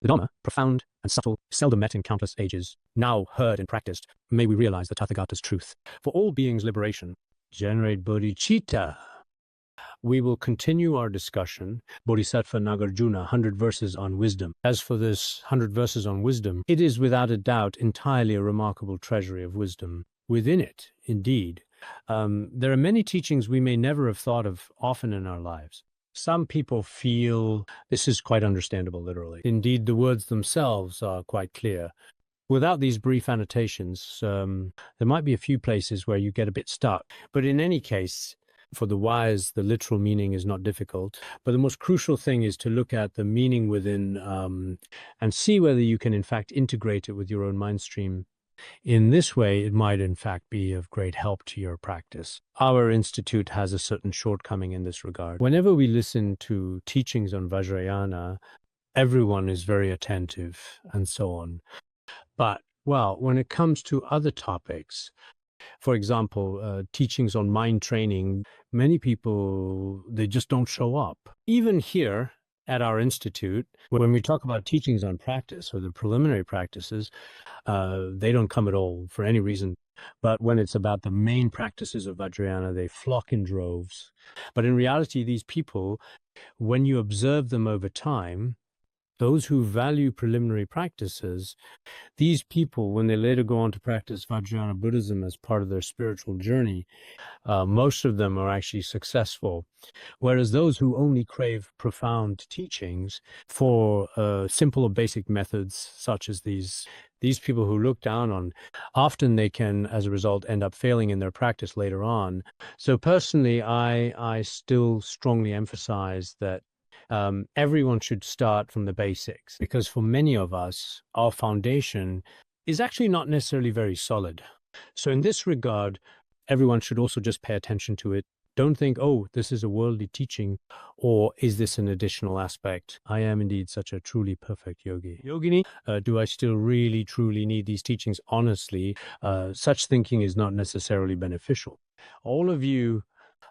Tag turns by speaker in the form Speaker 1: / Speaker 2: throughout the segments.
Speaker 1: The Dharma, profound and subtle, seldom met in countless ages, now heard and practiced, may we realize the Tathagata's truth. For all beings' liberation, generate bodhicitta. We will continue our discussion, Bodhisattva Nagarjuna, 100 verses on wisdom. As for this 100 verses on wisdom, it is without a doubt entirely a remarkable treasury of wisdom. Within it, indeed, there are many teachings we may never have thought of often in our lives. Some people feel this is quite understandable, literally. Indeed, the words themselves are quite clear. Without these brief annotations, there might be a few places where you get a bit stuck. But in any case, for the wise, the literal meaning is not difficult. But the most crucial thing is to look at the meaning within and see whether you can, in fact, integrate it with your own mind stream. In this way, it might, in fact, be of great help to your practice. Our institute has a certain shortcoming in this regard. Whenever we listen to teachings on Vajrayana, everyone is very attentive and so on. But, well, when it comes to other topics, for example, teachings on mind training, many people, they just don't show up. Even here at our institute, when we talk about teachings on practice or the preliminary practices, they don't come at all for any reason. But when it's about the main practices of Vajrayana, they flock in droves. But in reality, these people, when you observe them over time, those who value preliminary practices, these people, when they later go on to practice Vajrayana Buddhism as part of their spiritual journey, most of them are actually successful. Whereas those who only crave profound teachings for simple or basic methods, such as these people who look down on, often they can, as a result, end up failing in their practice later on. So personally, I still strongly emphasize that everyone should start from the basics, because for many of us, our foundation is actually not necessarily very solid. So in this regard, everyone should also just pay attention to it. Don't think, oh, this is a worldly teaching, or is this an additional aspect? I am indeed such a truly perfect yogi. Yogini, do I still really, truly need these teachings? Honestly, such thinking is not necessarily beneficial. All of you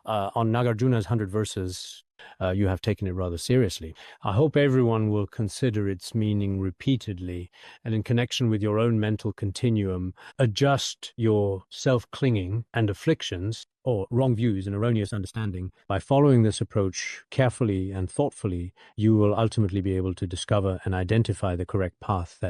Speaker 1: on Nagarjuna's 100 verses, you have taken it rather seriously. I hope everyone will consider its meaning repeatedly, and in connection with your own mental continuum, adjust your self-clinging and afflictions, or wrong views and erroneous understanding. By following this approach carefully and thoughtfully, you will ultimately be able to discover and identify the correct path.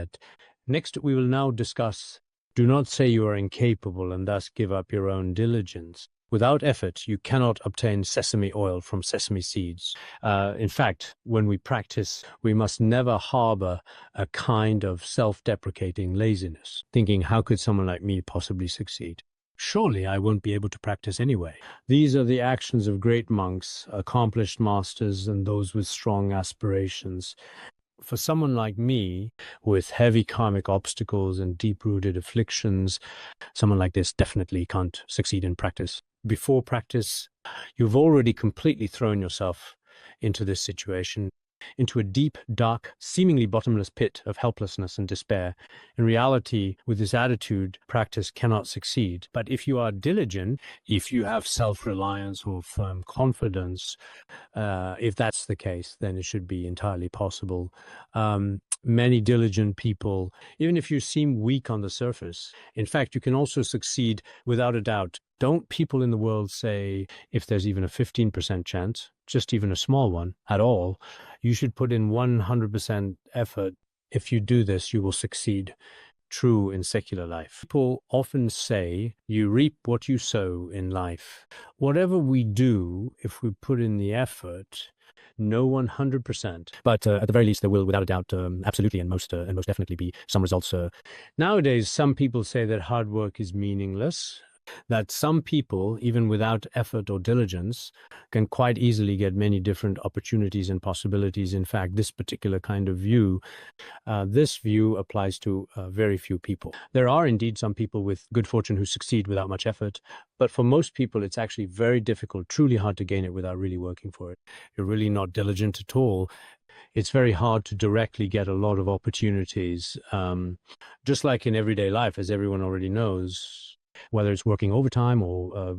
Speaker 1: Next, we will now discuss, do not say you are incapable and thus give up your own diligence. Without effort, you cannot obtain sesame oil from sesame seeds. In fact, when we practice, we must never harbor a kind of self-deprecating laziness, thinking, how could someone like me possibly succeed? Surely I won't be able to practice anyway. These are the actions of great monks, accomplished masters, and those with strong aspirations. For someone like me, with heavy karmic obstacles and deep-rooted afflictions, someone like this definitely can't succeed in practice. Before practice, you've already completely thrown yourself into this situation, into a deep, dark, seemingly bottomless pit of helplessness and despair. In reality, with this attitude, practice cannot succeed. But if you are diligent, if you have self-reliance or firm confidence, if that's the case, then it should be entirely possible. Many diligent people, even if you seem weak on the surface, in fact, you can also succeed without a doubt. Don't people in the world say, if there's even a 15% chance, just even a small one at all, you should put in 100% effort. If you do this, you will succeed. True in secular life. People often say, you reap what you sow in life. Whatever we do, if we put in the effort, no 100%. But at the very least, there will, without a doubt, absolutely and most definitely be some results. Nowadays, some people say that hard work is meaningless, that some people, even without effort or diligence, can quite easily get many different opportunities and possibilities. In fact, this particular kind of view, this view applies to very few people. There are indeed some people with good fortune who succeed without much effort, but for most people, it's actually very difficult, truly hard to gain it without really working for it. You're really not diligent at all. It's very hard to directly get a lot of opportunities. Just like in everyday life, as everyone already knows, whether it's working overtime or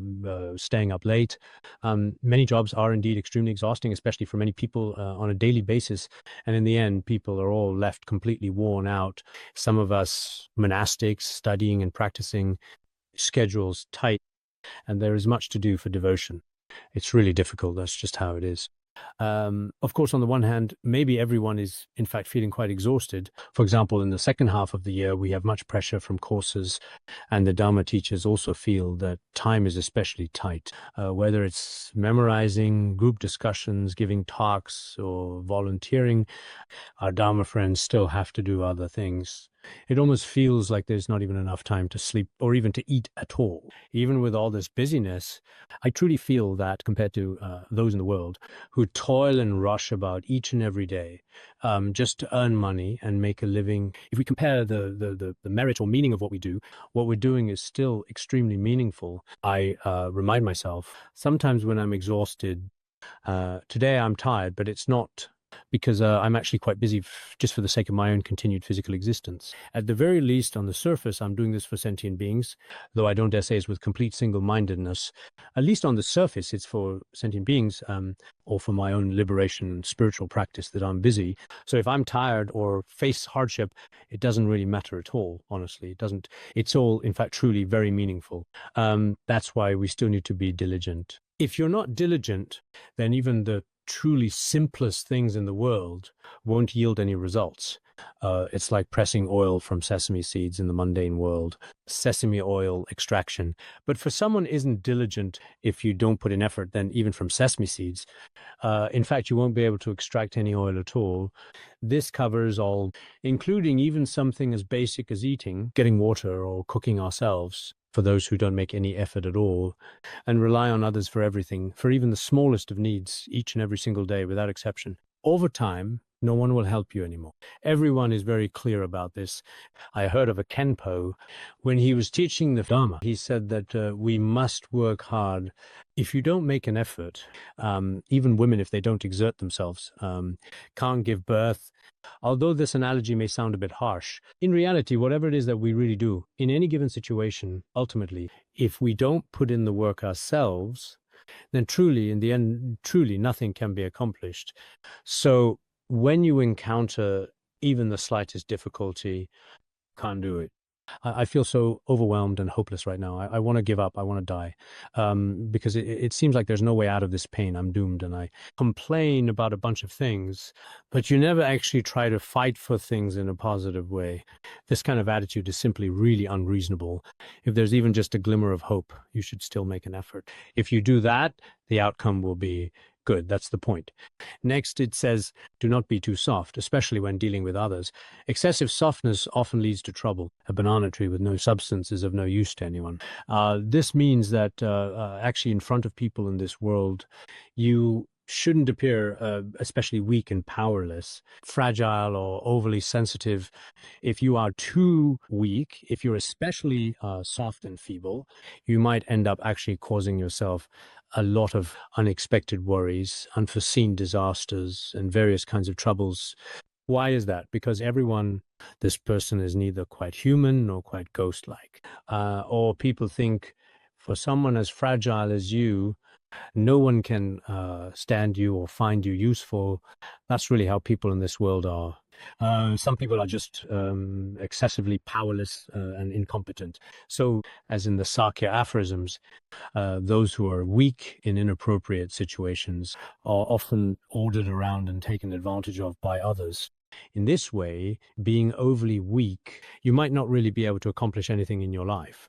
Speaker 1: staying up late. Many jobs are indeed extremely exhausting, especially for many people on a daily basis. And in the end, people are all left completely worn out. Some of us monastics studying and practicing, schedules tight, and there is much to do for devotion. It's really difficult. That's just how it is. Of course, on the one hand, maybe everyone is in fact feeling quite exhausted. For example, in the second half of the year, we have much pressure from courses, and the Dharma teachers also feel that time is especially tight. Whether it's memorizing, group discussions, giving talks, or volunteering, our Dharma friends still have to do other things. It almost feels like there's not even enough time to sleep or even to eat at all. Even with all this busyness, I truly feel that compared to those in the world who toil and rush about each and every day just to earn money and make a living, if we compare the merit or meaning of what we do, what we're doing is still extremely meaningful. I remind myself sometimes when I'm exhausted, today I'm tired, but it's not because I'm actually quite busy just for the sake of my own continued physical existence. At the very least, on the surface, I'm doing this for sentient beings, though I don't dare say it's with complete single-mindedness. At least on the surface, it's for sentient beings or for my own liberation and spiritual practice that I'm busy. So if I'm tired or face hardship, it doesn't really matter at all, honestly. It doesn't. It's all, in fact, truly very meaningful. That's why we still need to be diligent. If you're not diligent, then even the truly simplest things in the world won't yield any results. It's like pressing oil from sesame seeds in the mundane world, sesame oil extraction. But for someone isn't diligent, if you don't put in effort, then even from sesame seeds, in fact, you won't be able to extract any oil at all. This covers all, including even something as basic as eating, getting water, or cooking ourselves, for those who don't make any effort at all, and rely on others for everything, for even the smallest of needs, each and every single day, without exception. Over time, no one will help you anymore. Everyone is very clear about this. I heard of a Khenpo. When he was teaching the Dharma, he said that we must work hard. If you don't make an effort, even women, if they don't exert themselves, can't give birth. Although this analogy may sound a bit harsh, in reality, whatever it is that we really do, in any given situation, ultimately, if we don't put in the work ourselves, then truly, in the end, truly nothing can be accomplished. So when you encounter even the slightest difficulty, can't do it. I feel so overwhelmed and hopeless right now. I want to give up. I want to die because it seems like there's no way out of this pain. I'm doomed, and I complain about a bunch of things, but you never actually try to fight for things in a positive way. This kind of attitude is simply really unreasonable. If there's even just a glimmer of hope, you should still make an effort. If you do that, the outcome will be good. That's the point. Next, it says, do not be too soft, especially when dealing with others. Excessive softness often leads to trouble. A banana tree with no substance is of no use to anyone. This means that actually in front of people in this world, you shouldn't appear especially weak and powerless, fragile or overly sensitive. If you are too weak, if you're especially soft and feeble, you might end up actually causing yourself a lot of unexpected worries, unforeseen disasters, and various kinds of troubles. Why is that? Because this person is neither quite human nor quite ghost-like. Or people think for someone as fragile as you, no one can stand you or find you useful. That's really how people in this world are. Some people are just excessively powerless and incompetent. So, as in the Sakya aphorisms, those who are weak in inappropriate situations are often ordered around and taken advantage of by others. In this way, being overly weak, you might not really be able to accomplish anything in your life.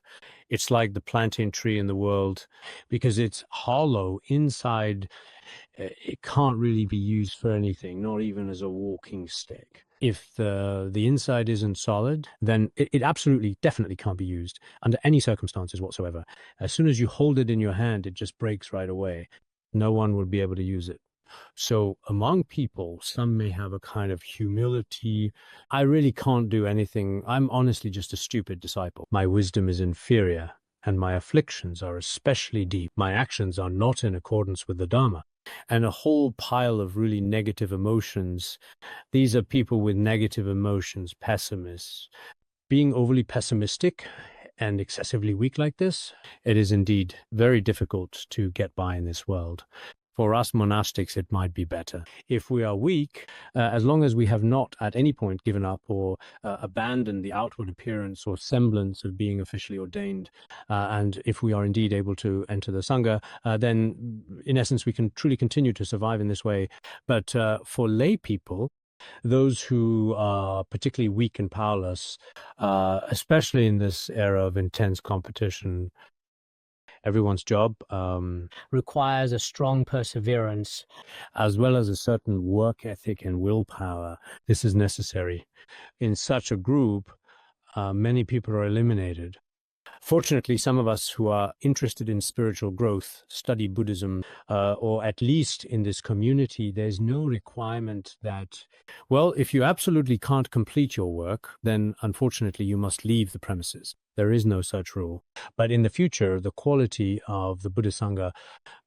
Speaker 1: It's like the plantain tree in the world, because it's hollow inside, it can't really be used for anything, not even as a walking stick. If the inside isn't solid, then it absolutely, definitely can't be used under any circumstances whatsoever. As soon as you hold it in your hand, it just breaks right away. No one would be able to use it. So among people, some may have a kind of humility. I really can't do anything. I'm honestly just a stupid disciple. My wisdom is inferior, and my afflictions are especially deep. My actions are not in accordance with the Dharma. And a whole pile of really negative emotions. These are people with negative emotions, pessimists. Being overly pessimistic and excessively weak like this, it is indeed very difficult to get by in this world. For us monastics, it might be better. If we are weak, as long as we have not at any point given up or abandoned the outward appearance or semblance of being officially ordained, and if we are indeed able to enter the Sangha, then in essence, we can truly continue to survive in this way. But for lay people, those who are particularly weak and powerless, especially in this era of intense competition, everyone's job
Speaker 2: requires a strong perseverance,
Speaker 1: as well as a certain work ethic and willpower. This is necessary. In such a group, many people are eliminated. Fortunately, some of us who are interested in spiritual growth study Buddhism, or at least in this community, there's no requirement that, well, if you absolutely can't complete your work, then unfortunately you must leave the premises. There is no such rule. But in the future, the quality of the Buddha Sangha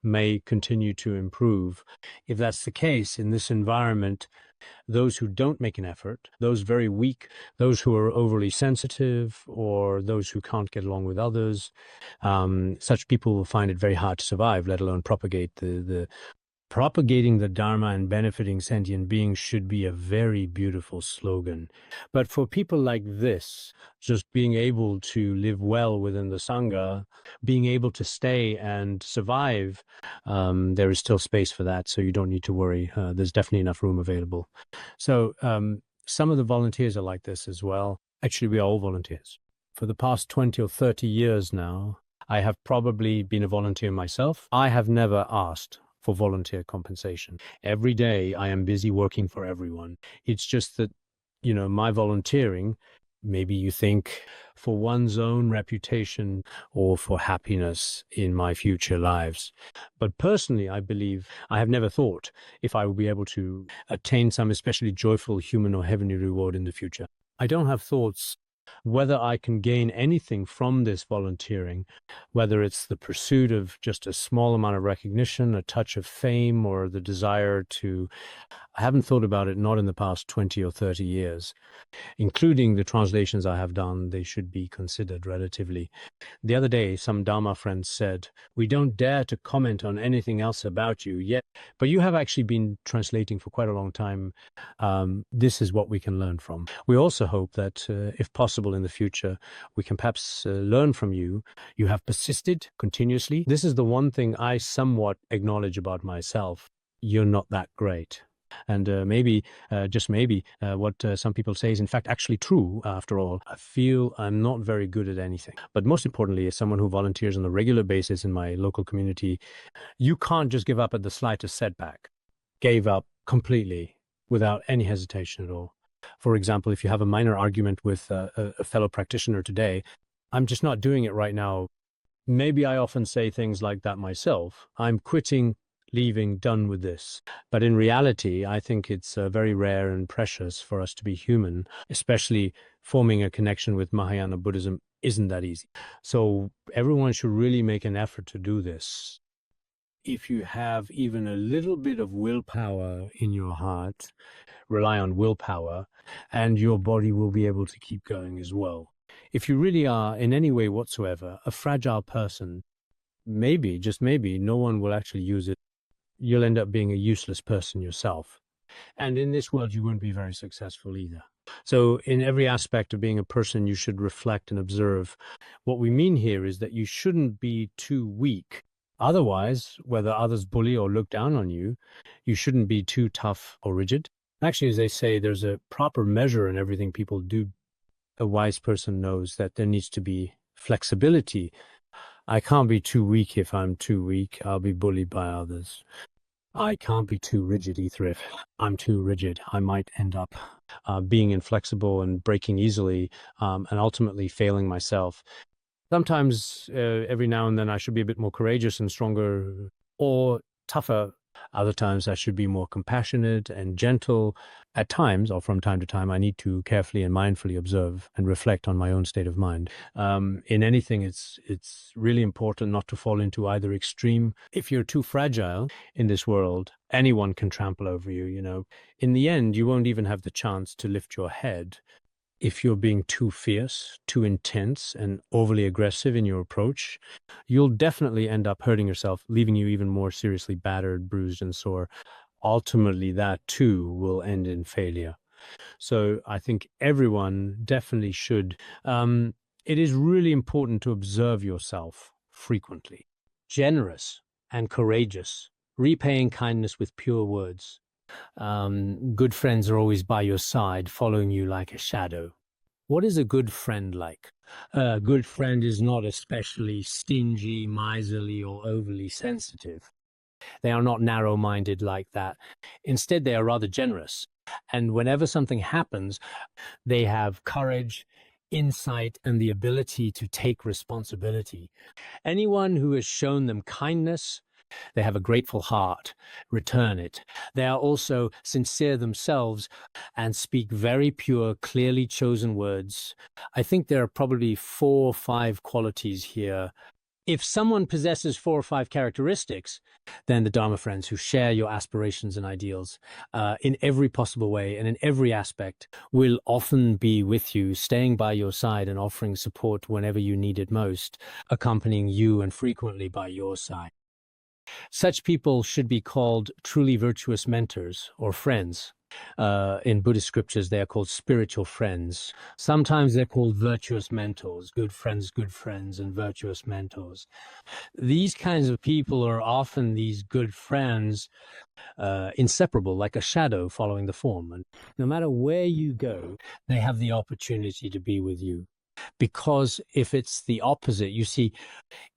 Speaker 1: may continue to improve. If that's the case, in this environment, those who don't make an effort, those very weak, those who are overly sensitive, or those who can't get along with others, such people will find it very hard to survive, let alone propagate the propagating the Dharma and benefiting sentient beings should be a very beautiful slogan. But for people like this, just being able to live well within the Sangha, being able to stay and survive, there is still space for that. So you don't need to worry. There's definitely enough room available. So some of the volunteers are like this as well. Actually, we are all volunteers. For the past 20 or 30 years now, I have probably been a volunteer myself. I have never asked for volunteer compensation. Every day I am busy working for everyone. It's just that, my volunteering, maybe you think for one's own reputation or for happiness in my future lives. But personally, I believe I have never thought if I will be able to attain some especially joyful human or heavenly reward in the future. I don't have thoughts whether I can gain anything from this volunteering, whether it's the pursuit of just a small amount of recognition, a touch of fame, or the desire to, I haven't thought about it, not in the past 20 or 30 years. Including the translations I have done, they should be considered relatively. The other day, some Dharma friends said, "We don't dare to comment on anything else about you yet, but you have actually been translating for quite a long time. This is what we can learn from." We also hope that, if possible in the future, we can perhaps learn from you. You have persisted continuously. This is the one thing I somewhat acknowledge about myself. You're not that great. And maybe, just maybe, what some people say is in fact actually true. After all, I feel I'm not very good at anything. But most importantly, as someone who volunteers on a regular basis in my local community, you can't just give up at the slightest setback. Gave up completely without any hesitation at all. For example, if you have a minor argument with a fellow practitioner today, I'm just not doing it right now. Maybe I often say things like that myself. I'm quitting, leaving, done with this. But in reality, I think it's very rare and precious for us to be human, especially forming a connection with Mahayana Buddhism isn't that easy. So everyone should really make an effort to do this. If you have even a little bit of willpower in your heart, rely on willpower, and your body will be able to keep going as well. If you really are, in any way whatsoever, a fragile person, maybe, just maybe, no one will actually use it. You'll end up being a useless person yourself. And in this world, you won't be very successful either. So in every aspect of being a person, you should reflect and observe. What we mean here is that you shouldn't be too weak. Otherwise, whether others bully or look down on you, you shouldn't be too tough or rigid. Actually, as they say, there's a proper measure in everything people do. A wise person knows that there needs to be flexibility. I can't be too weak. If I'm too weak, I'll be bullied by others. I can't be too rigid either. If I'm too rigid, I might end up being inflexible and breaking easily, and ultimately failing myself. Sometimes, every now and then, I should be a bit more courageous and stronger or tougher. Other times, I should be more compassionate and gentle. At times, or from time to time, I need to carefully and mindfully observe and reflect on my own state of mind. In anything, it's really important not to fall into either extreme. If you're too fragile in this world, anyone can trample over you, In the end, you won't even have the chance to lift your head. If you're being too fierce, too intense, and overly aggressive in your approach, you'll definitely end up hurting yourself, leaving you even more seriously battered, bruised, and sore. Ultimately, that too will end in failure. So I think everyone definitely should. It is really important to observe yourself frequently. Generous and courageous, repaying kindness with pure words. Good friends are always by your side, following you like a shadow. What is a good friend like? A good friend is not especially stingy, miserly, or overly sensitive. They are not narrow-minded like that. Instead, they are rather generous. And whenever something happens, they have courage, insight, and the ability to take responsibility. Anyone who has shown them kindness, they have a grateful heart, return it. They are also sincere themselves and speak very pure, clearly chosen words. I think there are probably 4 or 5 qualities here. If someone possesses 4 or 5 characteristics, then the Dharma friends who share your aspirations and ideals in every possible way and in every aspect will often be with you, staying by your side and offering support whenever you need it most, accompanying you and frequently by your side. Such people should be called truly virtuous mentors or friends. In Buddhist scriptures, they are called spiritual friends. Sometimes they're called virtuous mentors, good friends, and virtuous mentors. These kinds of people are often these good friends, inseparable, like a shadow following the form. And no matter where you go, they have the opportunity to be with you. Because if it's the opposite, you see,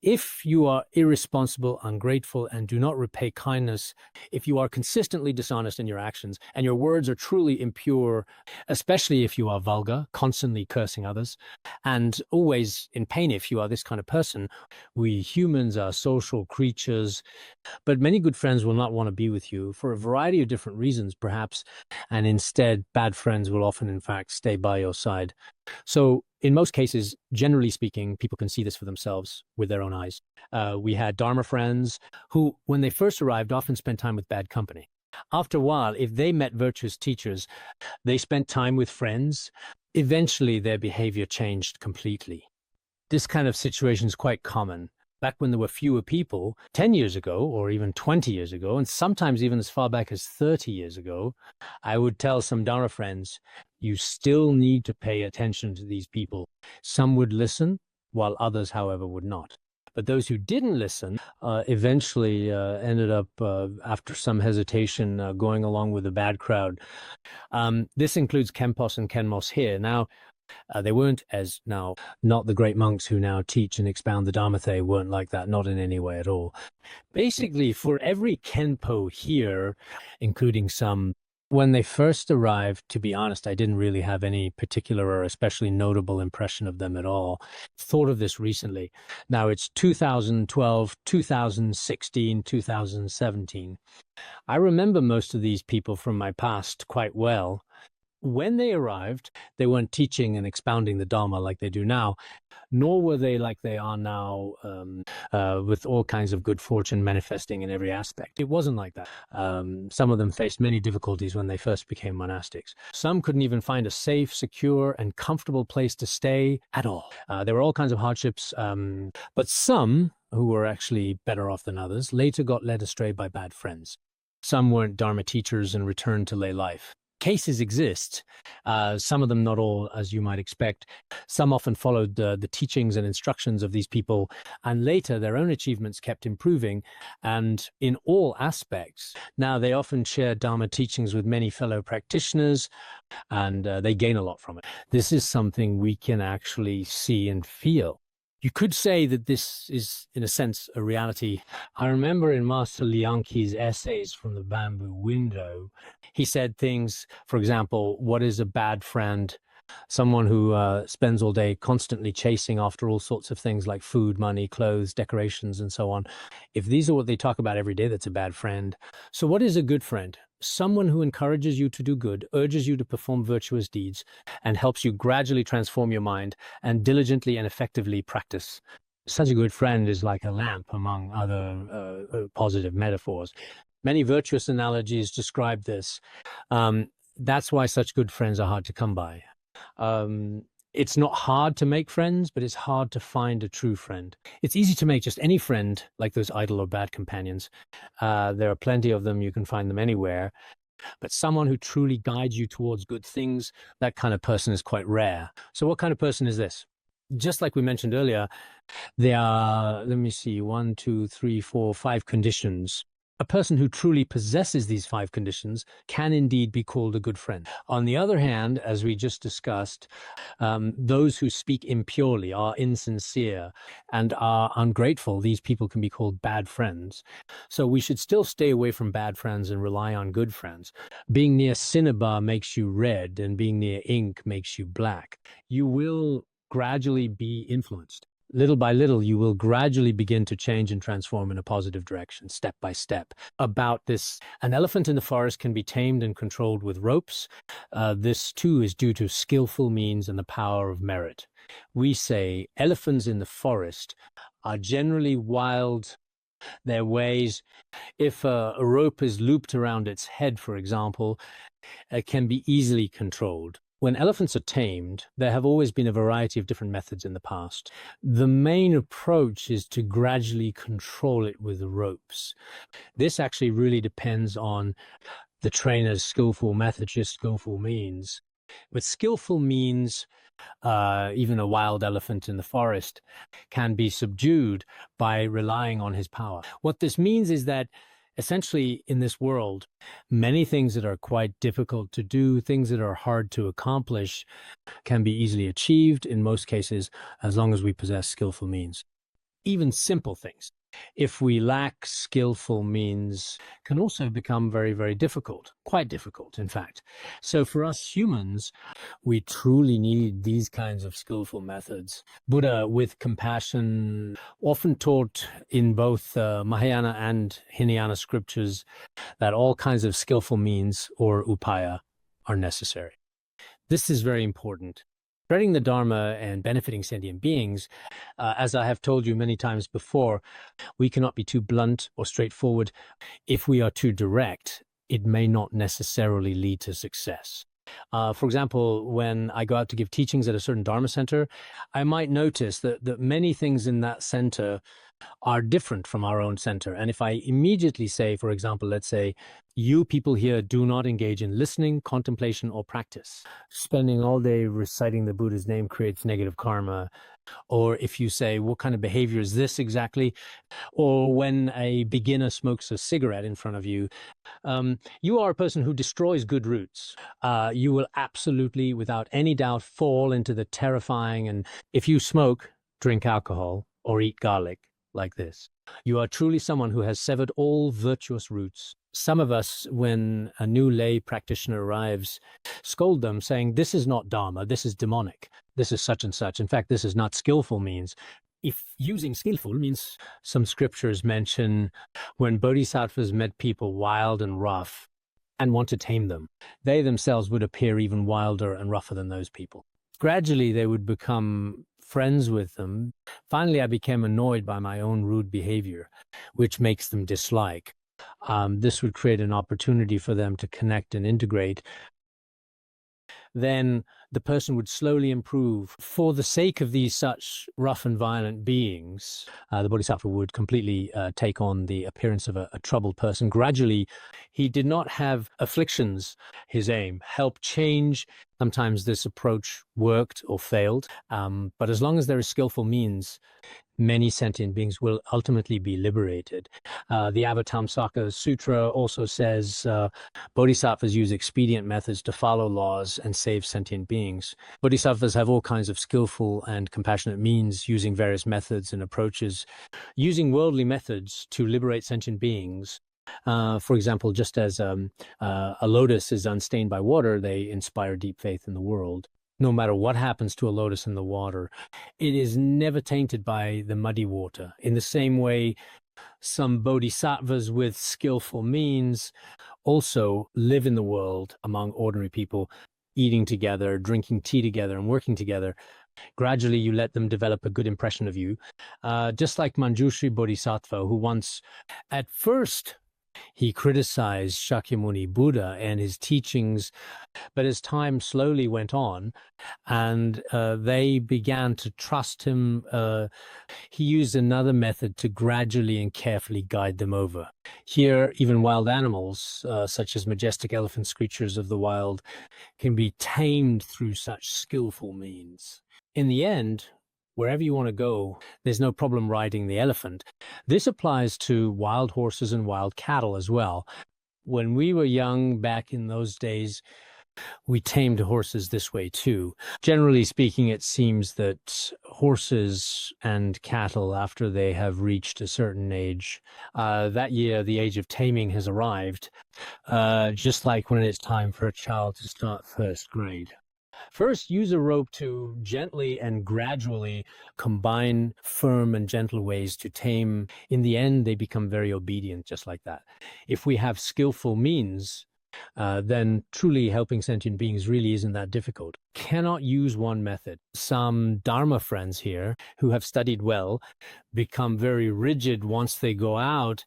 Speaker 1: if you are irresponsible, ungrateful, and do not repay kindness, if you are consistently dishonest in your actions and your words are truly impure, especially if you are vulgar, constantly cursing others, and always in pain if you are this kind of person, we humans are social creatures, but many good friends will not want to be with you for a variety of different reasons, perhaps, and instead, bad friends will often, in fact, stay by your side. So in most cases, generally speaking, people can see this for themselves with their own eyes. We had Dharma friends who, when they first arrived, often spent time with bad company. After a while, if they met virtuous teachers, they spent time with friends. Eventually, their behavior changed completely. This kind of situation is quite common. Back when there were fewer people, 10 years ago, or even 20 years ago, and sometimes even as far back as 30 years ago, I would tell some Dharma friends, you still need to pay attention to these people. Some would listen, while others, however, would not. But those who didn't listen eventually ended up, after some hesitation, going along with the bad crowd. This includes Khenpos and Khenmos here. Now, they weren't as now, not the great monks who now teach and expound the Dharma, they weren't like that, not in any way at all. Basically, for every Khenpo here, including some, when they first arrived, to be honest, I didn't really have any particular or especially notable impression of them at all. Thought of this recently. Now it's 2012, 2016, 2017. I remember most of these people from my past quite well. When they arrived, they weren't teaching and expounding the Dharma like they do now, nor were they like they are now, with all kinds of good fortune manifesting in every aspect. It wasn't like that. Some of them faced many difficulties when they first became monastics. Some couldn't even find a safe, secure, and comfortable place to stay at all. There were all kinds of hardships, but some, who were actually better off than others, later got led astray by bad friends. Some weren't Dharma teachers and returned to lay life. Cases exist, some of them not all, as you might expect. Some often followed the teachings and instructions of these people, and later their own achievements kept improving, and in all aspects. Now they often share Dharma teachings with many fellow practitioners, and they gain a lot from it. This is something we can actually see and feel. You could say that this is, in a sense, a reality. I remember in Master Liangqi's essays from the Bamboo Window, he said things, for example, what is a bad friend? Someone who spends all day constantly chasing after all sorts of things like food, money, clothes, decorations, and so on. If these are what they talk about every day, that's a bad friend. So what is a good friend? Someone who encourages you to do good, urges you to perform virtuous deeds, and helps you gradually transform your mind and diligently and effectively practice. Such a good friend is like a lamp, among other positive metaphors. Many virtuous analogies describe this. That's why such good friends are hard to come by. It's not hard to make friends, but it's hard to find a true friend. It's easy to make just any friend, like those idle or bad companions. There are plenty of them. You can find them anywhere. But someone who truly guides you towards good things, that kind of person is quite rare. So what kind of person is this? Just like we mentioned earlier, there are, let me see, 1, 2, 3, 4, 5 conditions. A person who truly possesses these 5 conditions can indeed be called a good friend. On the other hand, as we just discussed, those who speak impurely, are insincere, and are ungrateful, these people can be called bad friends. So we should still stay away from bad friends and rely on good friends. Being near cinnabar makes you red, and being near ink makes you black. You will gradually be influenced. Little by little, you will gradually begin to change and transform in a positive direction, step by step. About this, an elephant in the forest can be tamed and controlled with ropes. This too is due to skillful means and the power of merit. We say elephants in the forest are generally wild. Their ways, if a rope is looped around its head, for example, it can be easily controlled. When elephants are tamed, there have always been a variety of different methods in the past. The main approach is to gradually control it with ropes. This actually really depends on the trainer's skillful method, just skillful means. With skillful means, even a wild elephant in the forest can be subdued by relying on his power. What this means is that essentially, in this world, many things that are quite difficult to do, things that are hard to accomplish, can be easily achieved in most cases, as long as we possess skillful means. Even simple things, if we lack skillful means, can also become very, very difficult, quite difficult, in fact. So for us humans, we truly need these kinds of skillful methods. Buddha, with compassion, often taught in both Mahayana and Hinayana scriptures that all kinds of skillful means, or upaya, are necessary. This is very important. Spreading the Dharma and benefiting sentient beings, as I have told you many times before, we cannot be too blunt or straightforward. If we are too direct, it may not necessarily lead to success. For example, when I go out to give teachings at a certain Dharma center, I might notice that many things in that center are different from our own center. And if I immediately say, for example, let's say, you people here do not engage in listening, contemplation, or practice. Spending all day reciting the Buddha's name creates negative karma. Or if you say, what kind of behavior is this exactly? Or when a beginner smokes a cigarette in front of you, you are a person who destroys good roots. You will absolutely, without any doubt, fall into the terrifying, and if you smoke, drink alcohol, or eat garlic like this, you are truly someone who has severed all virtuous roots. Some of us, when a new lay practitioner arrives, scold them, saying, this is not Dharma, this is demonic, this is such and such. In fact, this is not skillful means. If using skillful means, some scriptures mention when bodhisattvas met people wild and rough and want to tame them, they themselves would appear even wilder and rougher than those people. Gradually, they would become friends with them. Finally, I became annoyed by my own rude behavior, which makes them dislike. This would create an opportunity for them to connect and integrate. Then the person would slowly improve. For the sake of these such rough and violent beings, the Bodhisattva would completely take on the appearance of a troubled person. Gradually, he did not have afflictions, his aim, help change. Sometimes this approach worked or failed, but as long as there is skillful means, many sentient beings will ultimately be liberated. The Avatamsaka Sutra also says bodhisattvas use expedient methods to follow laws and save sentient beings. Bodhisattvas have all kinds of skillful and compassionate means, using various methods and approaches, using worldly methods to liberate sentient beings. For example, just as a lotus is unstained by water, they inspire deep faith in the world. No matter what happens to a lotus in the water, it is never tainted by the muddy water. In the same way, some bodhisattvas with skillful means also live in the world among ordinary people, eating together, drinking tea together, and working together. Gradually, you let them develop a good impression of you. Just like Manjushri Bodhisattva, who once, at first, He criticized Shakyamuni Buddha and his teachings, but as time slowly went on and they began to trust him, he used another method to gradually and carefully guide them over. Here, even wild animals, such as majestic elephants, creatures of the wild, can be tamed through such skillful means. In the end, wherever you want to go, there's no problem riding the elephant. This applies to wild horses and wild cattle as well. When we were young, back in those days, we tamed horses this way too. Generally speaking, it seems that horses and cattle, after they have reached a certain age, that year, the age of taming has arrived, just like when it's time for a child to start first grade. First, use a rope to gently and gradually combine firm and gentle ways to tame. In the end, they become very obedient, just like that. If we have skillful means, then truly helping sentient beings really isn't that difficult. Cannot use one method. Some Dharma friends here who have studied well become very rigid once they go out,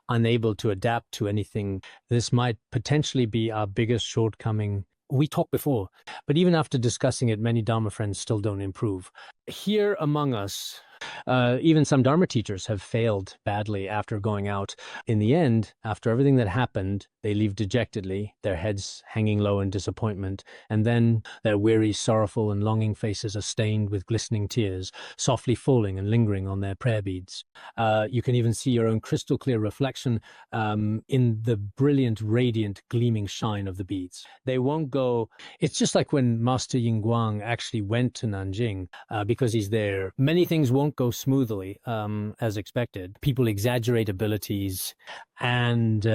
Speaker 1: unable to adapt to anything. This might potentially be our biggest shortcoming. We talked before, but even after discussing it, many Dharma friends still don't improve. Here among us, even some Dharma teachers have failed badly after going out. In the end, after everything that happened, they leave dejectedly, their heads hanging low in disappointment, and then their weary, sorrowful, and longing faces are stained with glistening tears, softly falling and lingering on their prayer beads. You can even see your own crystal clear reflection in the brilliant, radiant, gleaming shine of the beads. They won't go. It's just like when Master Yingguang actually went to Nanjing because he's there. Many things won't go smoothly as expected. People exaggerate abilities and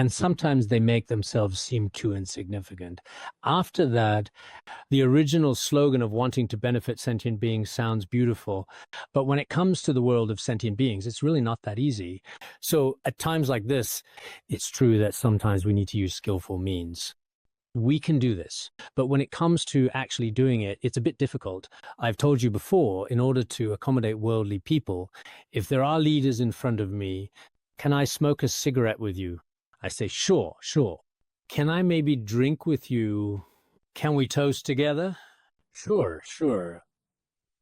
Speaker 1: sometimes they make themselves seem too insignificant. After that, the original slogan of wanting to benefit sentient beings sounds beautiful, but when it comes to the world of sentient beings, it's really not that easy. So at times like this, it's true that sometimes we need to use skillful means. We can do this, but when it comes to actually doing it, it's a bit difficult. I've told you before, in order to accommodate worldly people, if there are leaders in front of me, can I smoke a cigarette with you? I say, sure, sure. Can I maybe drink with you? Can we toast together? Sure, sure.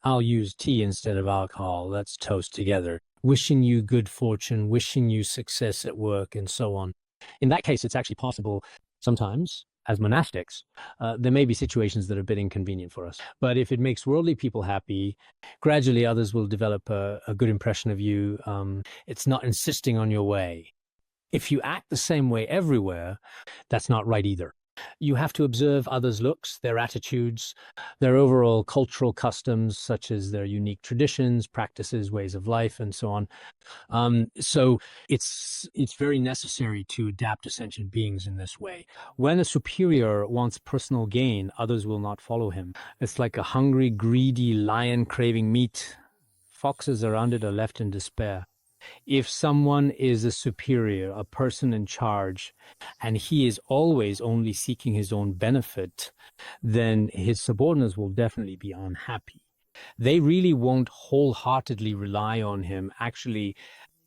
Speaker 1: I'll use tea instead of alcohol. Let's toast together. Wishing you good fortune, wishing you success at work, and so on. In that case, it's actually possible sometimes, as monastics, there may be situations that are a bit inconvenient for us. But if it makes worldly people happy, gradually others will develop a good impression of you. It's not insisting on your way. If you act the same way everywhere, that's not right either. You have to observe others' looks, their attitudes, their overall cultural customs, such as their unique traditions, practices, ways of life, and so on. So it's very necessary to adapt to sentient beings in this way. When a superior wants personal gain, others will not follow him. It's like a hungry, greedy lion craving meat. Foxes around it are left in despair. If someone is a superior, a person in charge, and he is always only seeking his own benefit, then his subordinates will definitely be unhappy. They really won't wholeheartedly rely on him. Actually,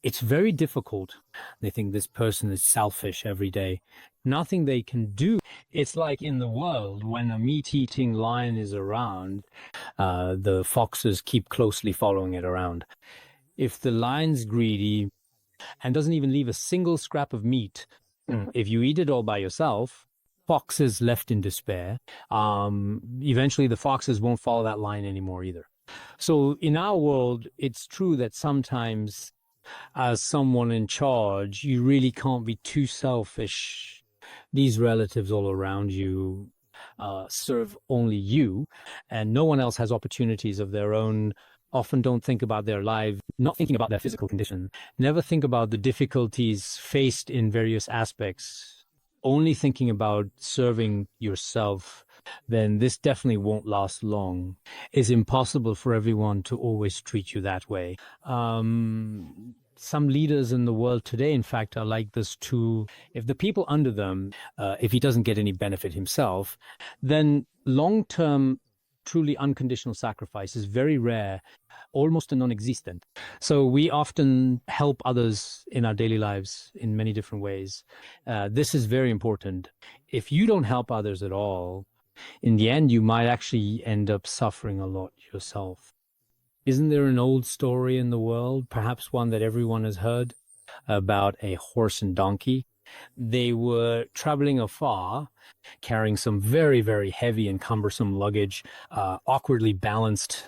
Speaker 1: it's very difficult. They think this person is selfish every day. Nothing they can do. It's like in the world, when a meat-eating lion is around, the foxes keep closely following it around. If the lion's greedy and doesn't even leave a single scrap of meat, if you eat it all by yourself, foxes left in despair, eventually the foxes won't follow that lion anymore either. So in our world, it's true that sometimes as someone in charge, you really can't be too selfish. These relatives all around you serve only you, and no one else has opportunities of their own. Often don't think about their life, not thinking about their physical condition, never think about the difficulties faced in various aspects, only thinking about serving yourself, then this definitely won't last long. It's impossible for everyone to always treat you that way. Some leaders in the world today, in fact, are like this too. If the people under them, if he doesn't get any benefit himself, then long-term truly unconditional sacrifice is very rare, almost a non-existent. So we often help others in our daily lives in many different ways. This is very important. If you don't help others at all, in the end, you might actually end up suffering a lot yourself. Isn't there an old story in the world, perhaps one that everyone has heard, about a horse and donkey? They were traveling afar, carrying some very, very heavy and cumbersome luggage. Awkwardly balanced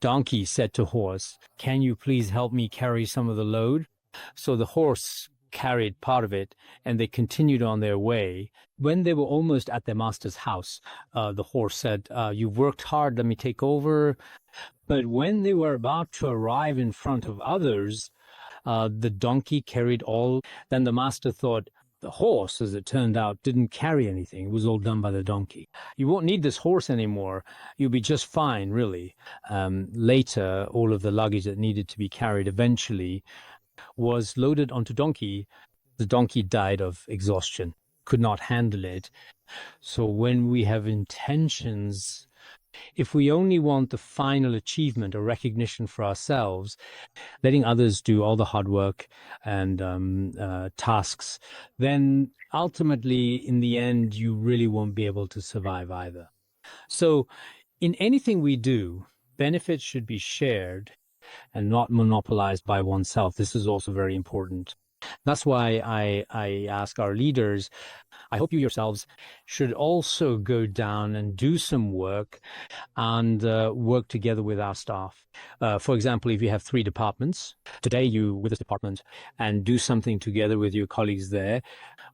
Speaker 1: donkey said to horse, "Can you please help me carry some of the load?" So the horse carried part of it, and they continued on their way. When they were almost at their master's house, the horse said, "You've worked hard, let me take over." But when they were about to arrive in front of others, the donkey carried all. Then the master thought, the horse, as it turned out, didn't carry anything. It was all done by the donkey. You won't need this horse anymore. You'll be just fine, really. Later, all of the luggage that needed to be carried eventually was loaded onto donkey. The donkey died of exhaustion, could not handle it. So when we have intentions, if we only want the final achievement or recognition for ourselves, letting others do all the hard work and tasks, then ultimately, in the end, you really won't be able to survive either. So in anything we do, benefits should be shared and not monopolized by oneself. This is also very important. That's why I ask our leaders, I hope you yourselves should also go down and do some work and work together with our staff. For example, if you have 3 departments, today you with this department and do something together with your colleagues there,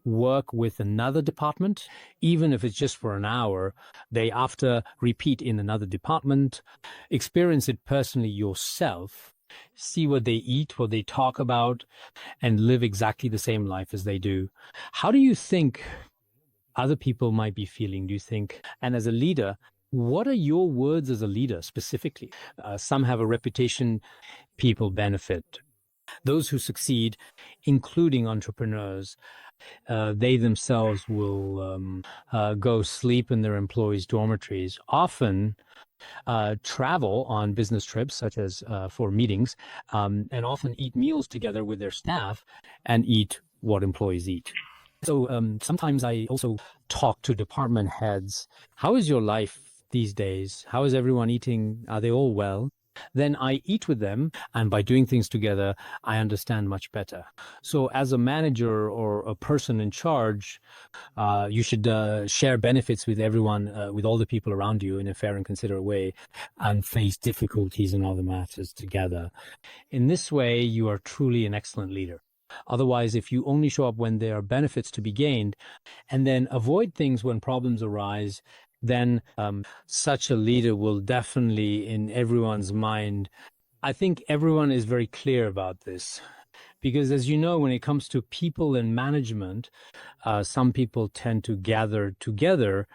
Speaker 1: work with another department, even if it's just for an hour, day after, repeat in another department, experience it personally yourself, see what they eat, what they talk about, and live exactly the same life as they do. How do you think other people might be feeling, do you think? And as a leader, what are your words as a leader specifically? Some have a reputation, people benefit. Those who succeed, including entrepreneurs, they themselves will go sleep in their employees' dormitories, often travel on business trips, such as for meetings, and often eat meals together with their staff and eat what employees eat. So sometimes I also talk to department heads. How is your life these days? How is everyone eating? Are they all well? Then I eat with them, and by doing things together, I understand much better. So as a manager or a person in charge, you should share benefits with everyone, with all the people around you in a fair and considerate way, and face difficulties and other matters together. In this way, you are truly an excellent leader. Otherwise, if you only show up when there are benefits to be gained and then avoid things when problems arise, then such a leader will definitely, in everyone's mind, I think everyone is very clear about this. Because as you know, when it comes to people and management, some people tend to gather together,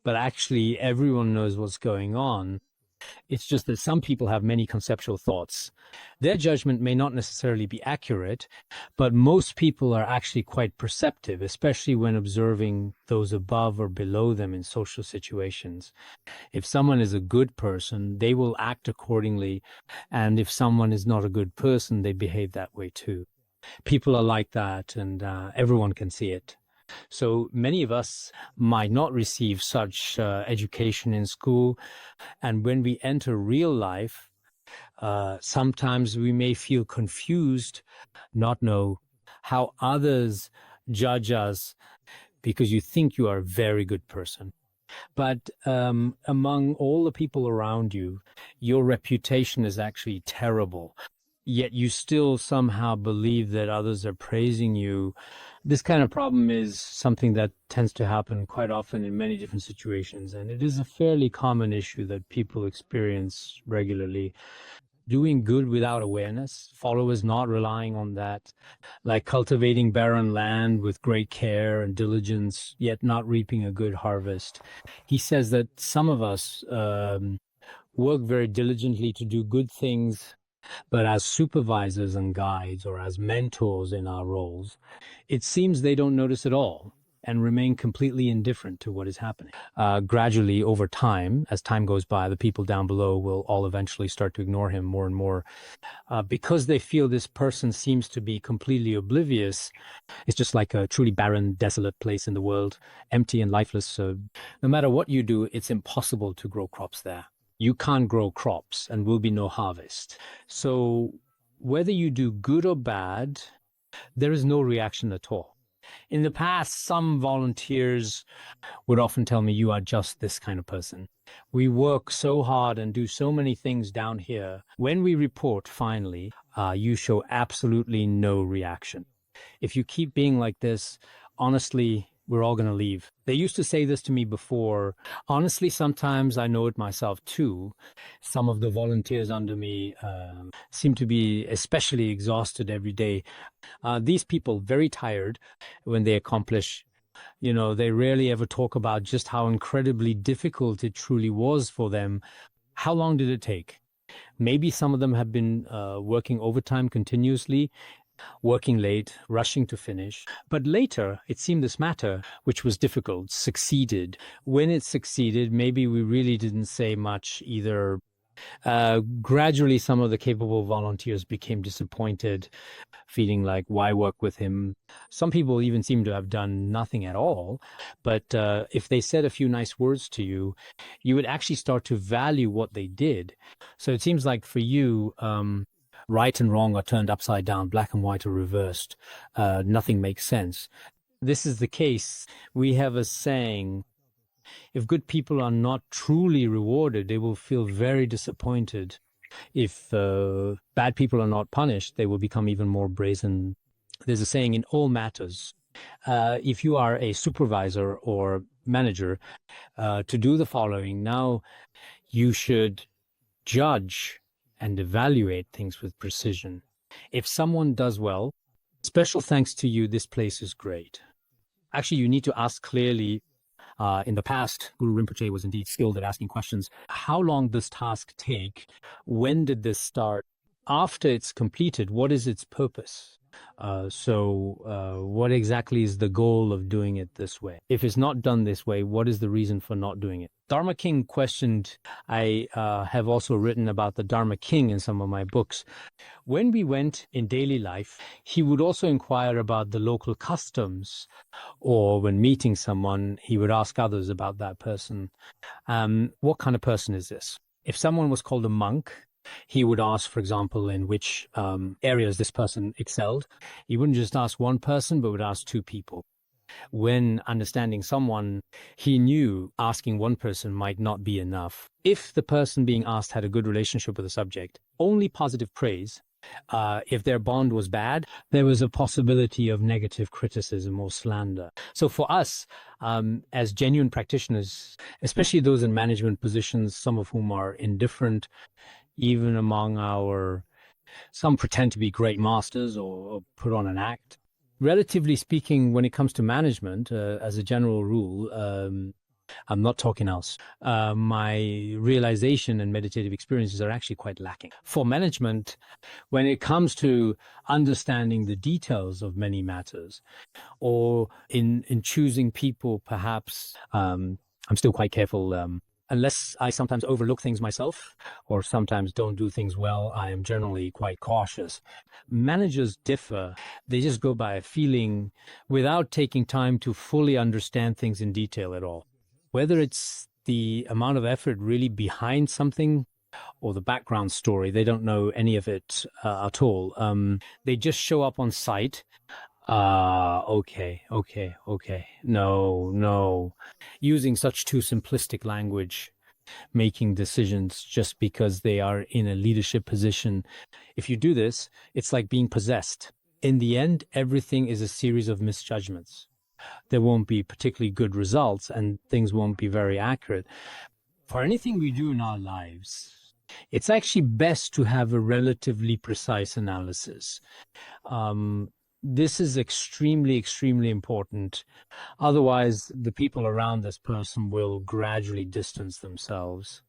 Speaker 1: but actually everyone knows what's going on. It's just that some people have many conceptual thoughts. Their judgment may not necessarily be accurate, but most people are actually quite perceptive, especially when observing those above or below them in social situations. If someone is a good person, they will act accordingly. And if someone is not a good person, they behave that way too. People are like that, and everyone can see it. So many of us might not receive such education in school. And when we enter real life, sometimes we may feel confused, not know how others judge us because you think you are a very good person. But among all the people around you, your reputation is actually terrible. Yet you still somehow believe that others are praising you. This kind of problem is something that tends to happen quite often in many different situations, and it is a fairly common issue that people experience regularly. Doing good without awareness, followers not relying on that, like cultivating barren land with great care and diligence, yet not reaping a good harvest. He says that some of us work very diligently to do good things, but as supervisors and guides or as mentors in our roles, it seems they don't notice at all. and remain completely indifferent to what is happening. Gradually, over time, as time goes by, the people down below will all eventually start to ignore him more and more because they feel this person seems to be completely oblivious. It's just like a truly barren, desolate place in the world, empty and lifeless. So no matter what you do, it's impossible to grow crops there. You can't grow crops and will be no harvest. So whether you do good or bad, there is no reaction at all. In the past, some volunteers would often tell me, you are just this kind of person. We work so hard and do so many things down here. When we report, finally, you show absolutely no reaction. If you keep being like this, honestly, we're all going to leave. They used to say this to me before. Honestly, sometimes I know it myself too. Some of the volunteers under me seem to be especially exhausted every day. These people, very tired when they accomplish, they rarely ever talk about just how incredibly difficult it truly was for them. How long did it take? Maybe some of them have been working overtime continuously, working late, rushing to finish. But later, it seemed this matter, which was difficult, succeeded. When it succeeded, maybe we really didn't say much either. Gradually, some of the capable volunteers became disappointed, feeling like, why work with him? Some people even seem to have done nothing at all. But if they said a few nice words to you, you would actually start to value what they did. So it seems like for you, right and wrong are turned upside down, black and white are reversed. Nothing makes sense. This is the case. We have a saying, if good people are not truly rewarded, they will feel very disappointed. If bad people are not punished, they will become even more brazen. There's a saying in all matters, if you are a supervisor or manager, to do the following. Now, you should judge and evaluate things with precision. If someone does well, special thanks to you, this place is great. Actually, you need to ask clearly. In the past, Guru Rinpoche was indeed skilled at asking questions. How long does this task take? When did this start? After it's completed, what is its purpose? What exactly is the goal of doing it this way? If it's not done this way, what is the reason for not doing it? Dharma King questioned, I have also written about the Dharma King in some of my books. When we went in daily life, he would also inquire about the local customs, or when meeting someone, he would ask others about that person. What kind of person is this? If someone was called a monk, he would ask, for example, in which areas this person excelled. He wouldn't just ask one person, but would ask two people. When understanding someone, he knew asking one person might not be enough. If the person being asked had a good relationship with the subject, only positive praise. If their bond was bad, there was a possibility of negative criticism or slander. So for us, as genuine practitioners, especially those in management positions, some of whom are indifferent, even among some pretend to be great masters or put on an act. Relatively speaking, when it comes to management, as a general rule, I'm not talking else. My realization and meditative experiences are actually quite lacking. For management, when it comes to understanding the details of many matters, or in choosing people, perhaps, I'm still quite careful. Unless I sometimes overlook things myself or sometimes don't do things well, I am generally quite cautious. Managers differ. They just go by a feeling without taking time to fully understand things in detail at all. Whether it's the amount of effort really behind something or the background story, they don't know any of it at all. They just show up on site. Okay. No. Using such too simplistic language, making decisions just because they are in a leadership position. If you do this, it's like being possessed. In the end, everything is a series of misjudgments. There won't be particularly good results and things won't be very accurate. For anything we do in our lives, it's actually best to have a relatively precise analysis. This is extremely, extremely important. Otherwise, the people around this person will gradually distance themselves.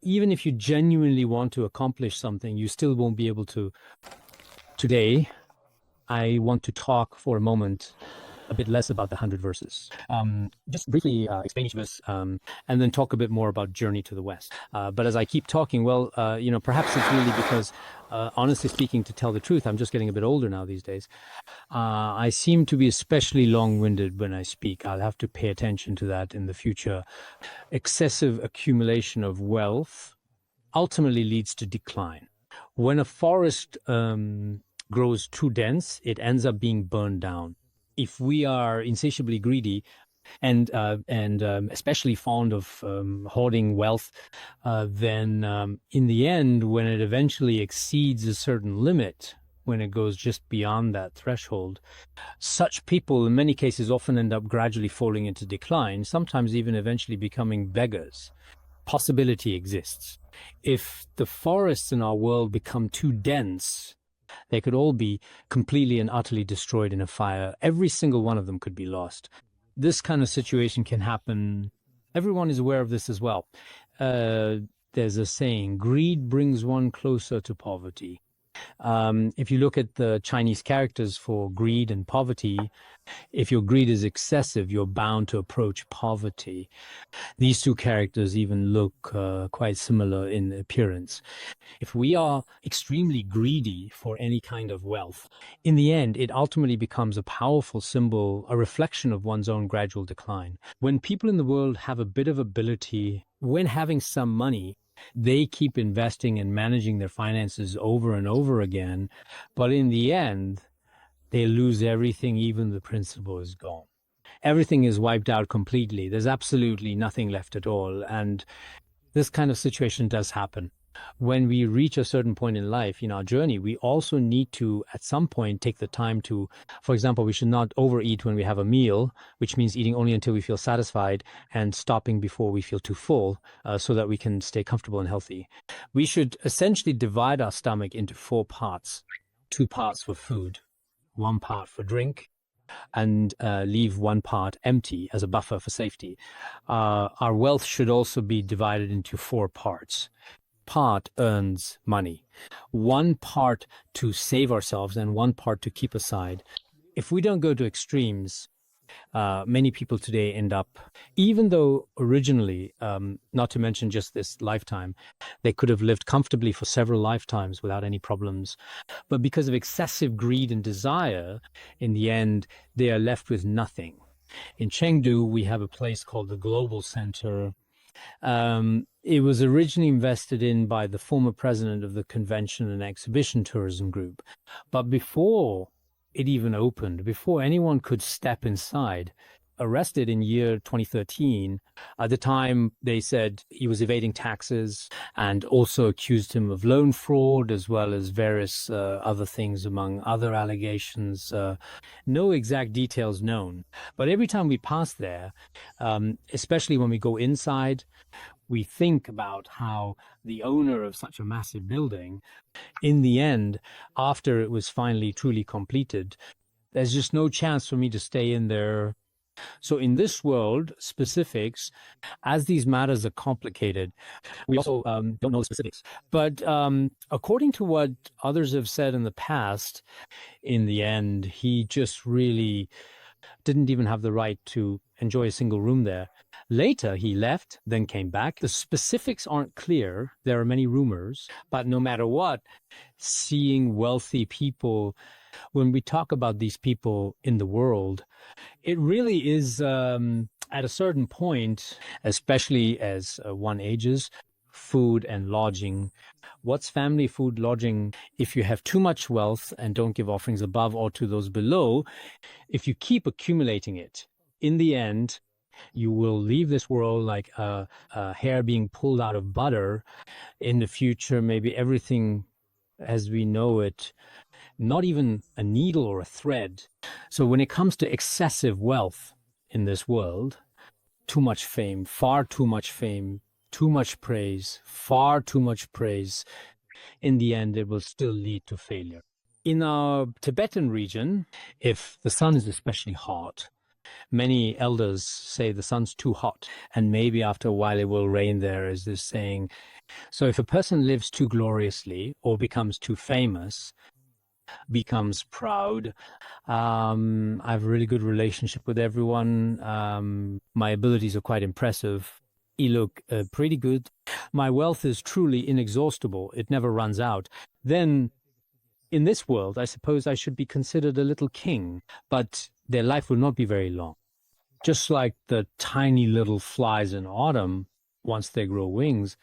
Speaker 1: Even if you genuinely want to accomplish something, you still won't be able to. Today, I want to talk for a moment a bit less about the 100 verses. Just briefly explain each verse, and then talk a bit more about Journey to the West. But as I keep talking, well, perhaps it's really because, honestly speaking, to tell the truth, I'm just getting a bit older now these days. I seem to be especially long-winded when I speak. I'll have to pay attention to that in the future. Excessive accumulation of wealth ultimately leads to decline. When a forest grows too dense, it ends up being burned down. If we are insatiably greedy and especially fond of hoarding wealth, then in the end, when it eventually exceeds a certain limit, when it goes just beyond that threshold, such people in many cases often end up gradually falling into decline, sometimes even eventually becoming beggars. Possibility exists. If the forests in our world become too dense, they could all be completely and utterly destroyed in a fire. Every single one of them could be lost. This kind of situation can happen. Everyone is aware of this as well. There's a saying, greed brings one closer to poverty. If you look at the Chinese characters for greed and poverty, if your greed is excessive, you're bound to approach poverty. These two characters even look quite similar in appearance. If we are extremely greedy for any kind of wealth, in the end, it ultimately becomes a powerful symbol, a reflection of one's own gradual decline. When people in the world have a bit of ability, when having some money, they keep investing and managing their finances over and over again, but in the end, they lose everything, even the principal is gone. Everything is wiped out completely. There's absolutely nothing left at all. And this kind of situation does happen. When we reach a certain point in life, in our journey, we also need to, at some point, take the time to, for example, we should not overeat when we have a meal, which means eating only until we feel satisfied and stopping before we feel too full, so that we can stay comfortable and healthy. We should essentially divide our stomach into 4 parts, 2 parts for food, 1 part for drink, and leave 1 part empty as a buffer for safety. Our wealth should also be divided into 4 parts. Part earns money, 1 part to save ourselves and 1 part to keep aside. If we don't go to extremes, many people today end up, even though originally, not to mention just this lifetime, they could have lived comfortably for several lifetimes without any problems. But because of excessive greed and desire, in the end, they are left with nothing. In Chengdu, we have a place called the Global Center. It was originally invested in by the former president of the Convention and Exhibition Tourism Group. But before it even opened, before anyone could step inside, arrested in year 2013. At the time, they said he was evading taxes and also accused him of loan fraud, as well as various other things, among other allegations. No exact details known. But every time we pass there, especially when we go inside, we think about how the owner of such a massive building, in the end, after it was finally truly completed, there's just no chance for me to stay in there. So in this world, specifics, as these matters are complicated, we also don't know the specifics. But according to what others have said in the past, in the end, he just really didn't even have the right to enjoy a single room there. Later, he left, then came back. The specifics aren't clear. There are many rumors. But no matter what, seeing wealthy people, when we talk about these people in the world, it really is, at a certain point, especially as one ages, food and lodging. What's family, food, lodging? If you have too much wealth and don't give offerings above or to those below, if you keep accumulating it, in the end, you will leave this world like a hair being pulled out of butter. In the future, maybe everything as we know it, not even a needle or a thread. So when it comes to excessive wealth in this world, too much fame, far too much fame, too much praise, far too much praise, in the end, it will still lead to failure. In our Tibetan region, if the sun is especially hot, many elders say the sun's too hot, and maybe after a while it will rain there, is this saying. So if a person lives too gloriously or becomes too famous, becomes proud. I have a really good relationship with everyone. My abilities are quite impressive. I look pretty good. My wealth is truly inexhaustible. It never runs out. Then in this world, I suppose I should be considered a little king, but their life will not be very long. Just like the tiny little flies in autumn, once they grow wings,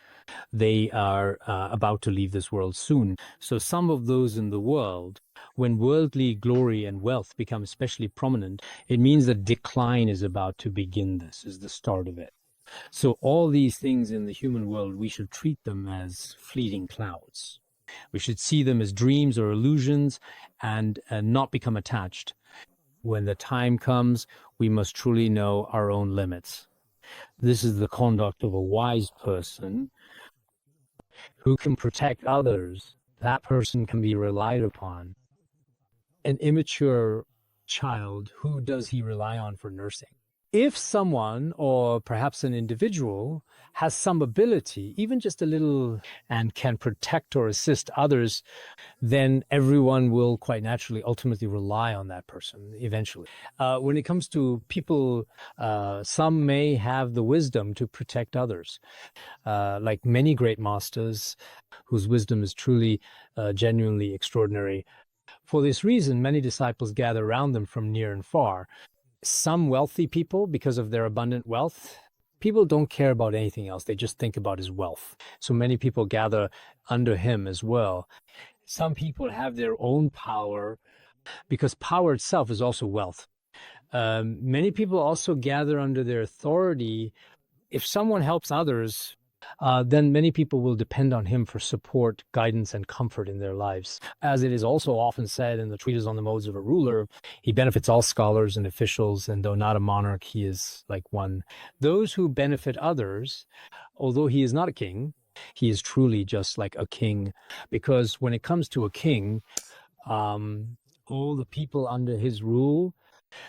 Speaker 1: they are about to leave this world soon. So some of those in the world, when worldly glory and wealth become especially prominent, it means that decline is about to begin. This is the start of it. So all these things in the human world, we should treat them as fleeting clouds. We should see them as dreams or illusions and not become attached. When the time comes, we must truly know our own limits. This is the conduct of a wise person who can protect others. That person can be relied upon. An immature child, who does he rely on for nursing? If someone, or perhaps an individual, has some ability, even just a little, and can protect or assist others, then everyone will quite naturally ultimately rely on that person eventually. When it comes to people, some may have the wisdom to protect others, like many great masters whose wisdom is truly, genuinely extraordinary. For this reason, many disciples gather around them from near and far. Some wealthy people, because of their abundant wealth, people don't care about anything else. They just think about his wealth. So many people gather under him as well. Some people have their own power, because power itself is also wealth. Many people also gather under their authority. If someone helps others, then many people will depend on him for support, guidance, and comfort in their lives. As it is also often said in the treatise on the modes of a ruler, he benefits all scholars and officials, and though not a monarch, he is like one. Those who benefit others, although he is not a king, he is truly just like a king, because when it comes to a king, all the people under his rule,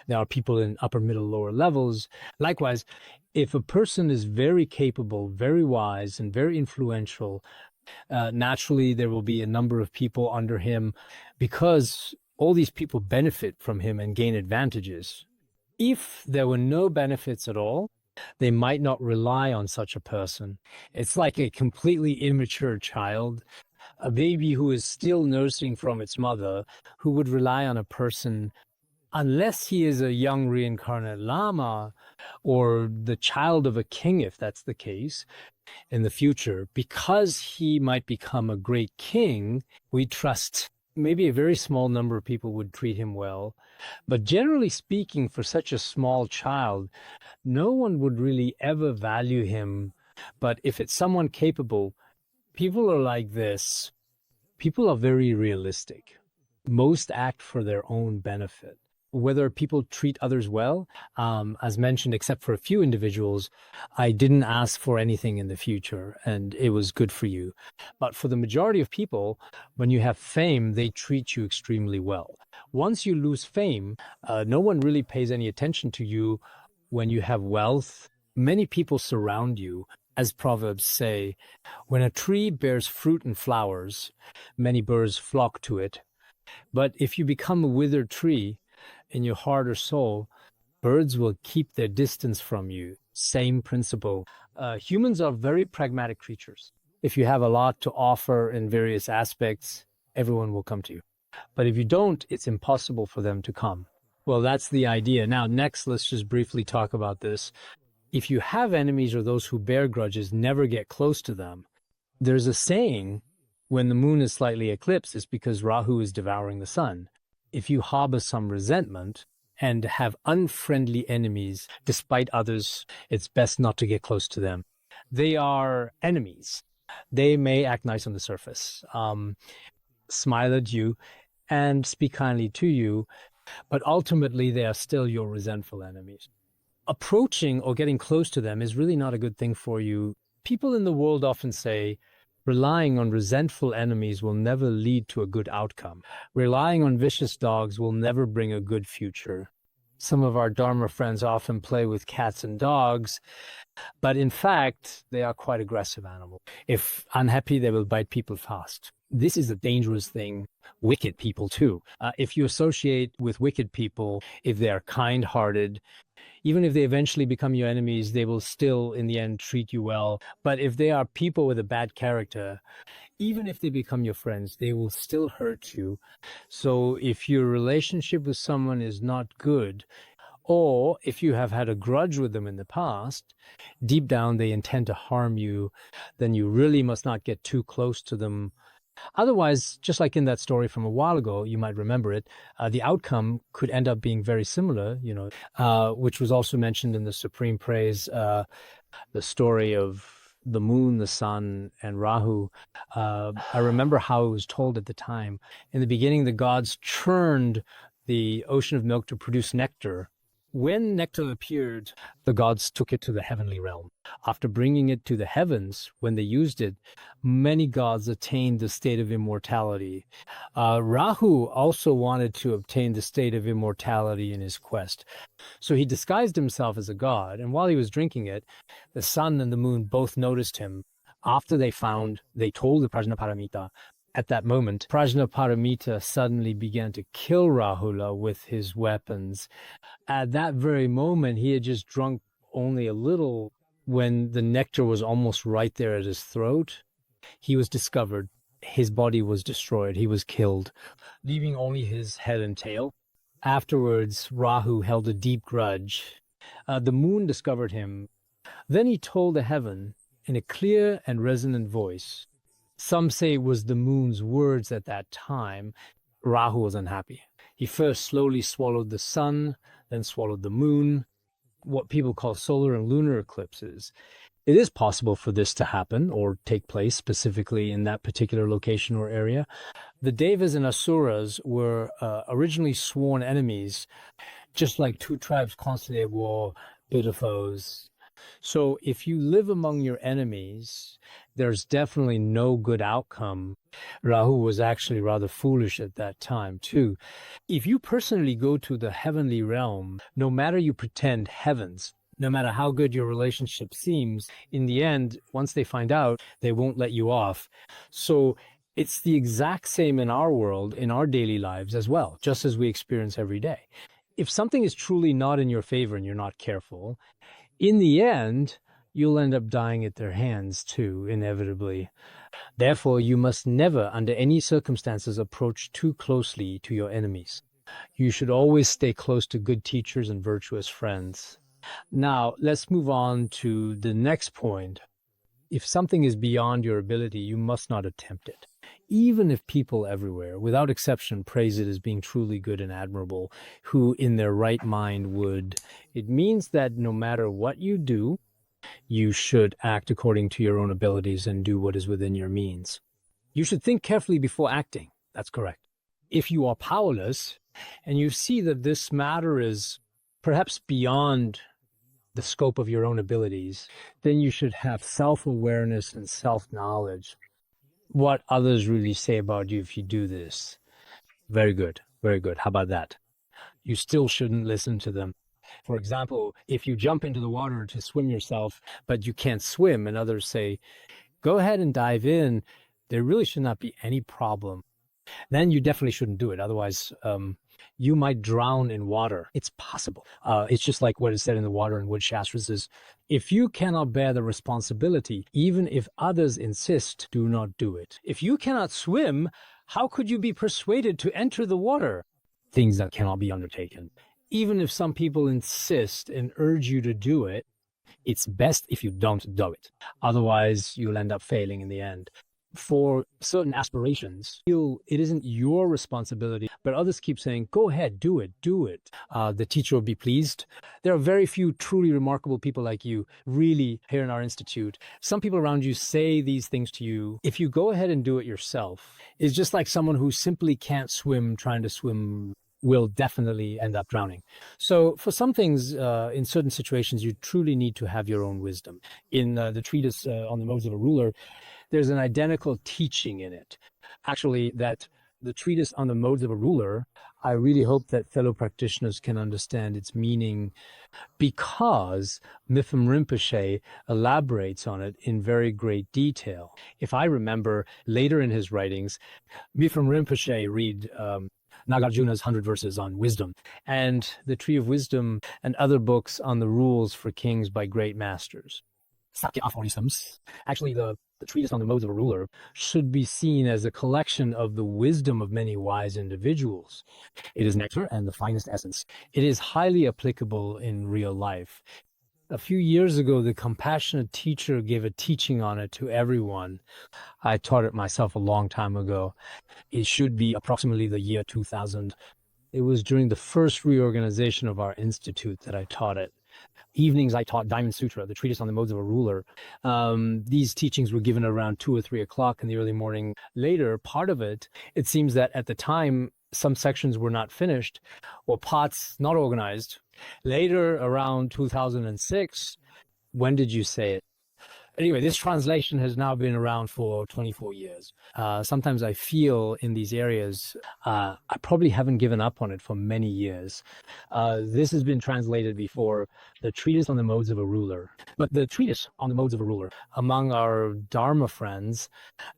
Speaker 1: there are people in upper, middle, lower levels. Likewise, if a person is very capable, very wise, and very influential, naturally there will be a number of people under him, because all these people benefit from him and gain advantages. If there were no benefits at all, they might not rely on such a person. It's like a completely immature child, a baby who is still nursing from its mother, who would rely on a person unless he is a young reincarnate Lama or the child of a king, if that's the case, in the future. Because he might become a great king, we trust maybe a very small number of people would treat him well. But generally speaking, for such a small child, no one would really ever value him. But if it's someone capable, people are like this. People are very realistic. Most act for their own benefit. Whether people treat others well, as mentioned, except for a few individuals, I didn't ask for anything in the future, and it was good for you. But for the majority of people, when you have fame, they treat you extremely well. Once you lose fame, no one really pays any attention to you. When you have wealth, many people surround you. As Proverbs say, when a tree bears fruit and flowers, many birds flock to it. But if you become a withered tree, in your heart or soul, birds will keep their distance from you. Same principle. Humans are very pragmatic creatures. If you have a lot to offer in various aspects, everyone will come to you. But if you don't, it's impossible for them to come. Well, that's the idea. Now, next, let's just briefly talk about this. If you have enemies or those who bear grudges, never get close to them. There's a saying, when the moon is slightly eclipsed, it's because Rahu is devouring the sun. If you harbor some resentment and have unfriendly enemies despite others, it's best not to get close to them. They are enemies. They may act nice on the surface, smile at you, and speak kindly to you, but ultimately they are still your resentful enemies. Approaching or getting close to them is really not a good thing for you. People in the world often say, relying on resentful enemies will never lead to a good outcome. Relying on vicious dogs will never bring a good future. Some of our Dharma friends often play with cats and dogs, but in fact, they are quite aggressive animals. If unhappy, they will bite people fast. This is a dangerous thing. Wicked people, too. If you associate with wicked people, if they are kind-hearted, even if they eventually become your enemies, they will still, in the end, treat you well. But if they are people with a bad character, even if they become your friends, they will still hurt you. So if your relationship with someone is not good, or if you have had a grudge with them in the past, deep down they intend to harm you, then you really must not get too close to them. Otherwise, just like in that story from a while ago, you might remember it, the outcome could end up being very similar, which was also mentioned in the Supreme Praise, the story of the moon, the sun, and Rahu. I remember how it was told at the time. In the beginning, the gods churned the ocean of milk to produce nectar. When nectar appeared, the gods took it to the heavenly realm. After bringing it to the heavens, when they used it, many gods attained the state of immortality. Rahu also wanted to obtain the state of immortality in his quest. So he disguised himself as a god, and while he was drinking it, the sun and the moon both noticed him. After they told the Prajnaparamita. At that moment, Prajnaparamita suddenly began to kill Rahula with his weapons. At that very moment, he had just drunk only a little. When the nectar was almost right there at his throat, he was discovered. His body was destroyed. He was killed, leaving only his head and tail. Afterwards, Rahu held a deep grudge. The moon discovered him. Then he told the heaven in a clear and resonant voice. Some say it was the moon's words at that time. Rahu was unhappy. He first slowly swallowed the sun, then swallowed the moon, what people call solar and lunar eclipses. It is possible for this to happen or take place specifically in that particular location or area. The Devas and Asuras were originally sworn enemies, just like two tribes constantly at war, bitter foes. So if you live among your enemies, there's definitely no good outcome. Rahu was actually rather foolish at that time, too. If you personally go to the heavenly realm, no matter you pretend heavens, no matter how good your relationship seems, in the end, once they find out, they won't let you off. So it's the exact same in our world, in our daily lives as well, just as we experience every day. If something is truly not in your favor and you're not careful, in the end, you'll end up dying at their hands too, inevitably. Therefore, you must never, under any circumstances, approach too closely to your enemies. You should always stay close to good teachers and virtuous friends. Now, let's move on to the next point. If something is beyond your ability, you must not attempt it. Even if people everywhere, without exception, praise it as being truly good and admirable, who in their right mind would, it means that no matter what you do, you should act according to your own abilities and do what is within your means. You should think carefully before acting. That's correct. If you are powerless and you see that this matter is perhaps beyond the scope of your own abilities, then you should have self-awareness and self-knowledge. What others really say about you if you do this. Very good. Very good. How about that? You still shouldn't listen to them. For example, if you jump into the water to swim yourself, but you can't swim, and others say, go ahead and dive in, there really should not be any problem. Then you definitely shouldn't do it. Otherwise, you might drown in water. It's possible. It's just like what is said in the Water and Wood Shastras is, if you cannot bear the responsibility, even if others insist, do not do it. If you cannot swim, how could you be persuaded to enter the water? Things that cannot be undertaken. Even if some people insist and urge you to do it, it's best if you don't do it. Otherwise, you'll end up failing in the end. For certain aspirations, it isn't your responsibility, but others keep saying, go ahead, do it. The teacher will be pleased. There are very few truly remarkable people like you, really, here in our institute. Some people around you say these things to you. If you go ahead and do it yourself, it's just like someone who simply can't swim trying to swim will definitely end up drowning. So for some things, in certain situations, you truly need to have your own wisdom. In the treatise on the modes of a ruler, there's an identical teaching in it, actually, that The treatise on the modes of a ruler, I really hope that fellow practitioners can understand its meaning, because Mipham Rinpoche elaborates on it in very great detail. If I remember, later in his writings, Mipham Rinpoche read Nagarjuna's 100 Verses on Wisdom, and the Tree of Wisdom, and other books on the rules for kings by great masters. Sakya aphorisms. Actually, the treatise on the modes of a ruler should be seen as a collection of the wisdom of many wise individuals. It is nectar and the finest essence. It is highly applicable in real life. A few years ago, the compassionate teacher gave a teaching on it to everyone. I taught it myself a long time ago. It should be approximately the year 2000. It was during the first reorganization of our institute that I taught it. Evenings, I taught Diamond Sutra, the treatise on the modes of a ruler. These teachings were given around 2 or 3 o'clock in the early morning. Later, part of it, it seems that at the time, some sections were not finished or parts not organized. Later, around 2006, when did you say it? Anyway, this translation has now been around for 24 years. Sometimes I feel in these areas, I probably haven't given up on it for many years. This has been translated before, the treatise on the modes of a ruler. But the treatise on the modes of a ruler, among our Dharma friends,